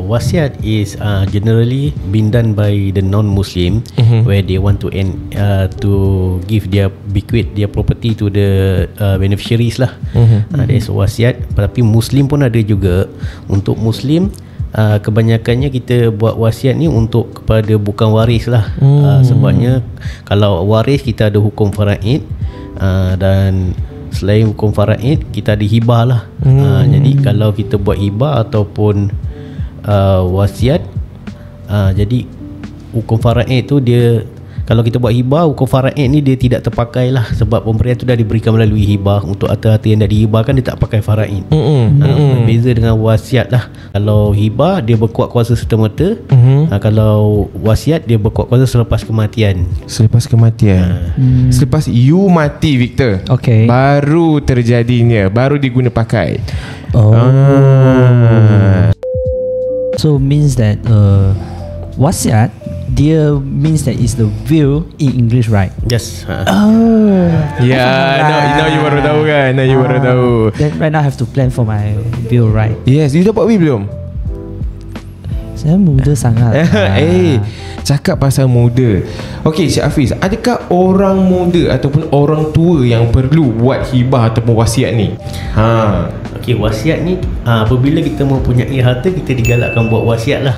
wasiat is generally been done by the non-Muslim, where they want to give their bequeath their property to the beneficiaries lah. That is wasiat. Tapi Muslim pun ada juga. Untuk Muslim, kebanyakannya kita buat wasiat ni untuk kepada bukan waris lah. Sebabnya kalau waris kita ada hukum faraid, dan selain hukum faraid kita ada hibah lah. Jadi kalau kita buat hibah ataupun wasiat, jadi hukum faraid tu dia, kalau kita buat hibah, hukum faraid ni dia tidak terpakai lah, sebab pemberian tu dah diberikan melalui hibah. Untuk harta-harta yang dah dihibahkan, dia tak pakai faraid. Berbeza dengan wasiat lah. Kalau hibah dia berkuat kuasa serta-merta, kalau wasiat dia berkuat kuasa selepas kematian. Selepas kematian. Selepas you mati, Victor, baru terjadinya, baru diguna pakai. So means that wasiat, dia means that is the will in English, right? Yes. Now you baru tahu kan? Now you baru tahu. Then right now I have to plan for my will, right? Yes, you dapat will belum? Saya muda sangat. Cakap pasal muda. Okey, Cik Hafiz, adakah orang muda ataupun orang tua yang perlu buat hibah ataupun wasiat ni? Okey, wasiat ni apabila kita mempunyai harta, kita digalakkan buat wasiat lah.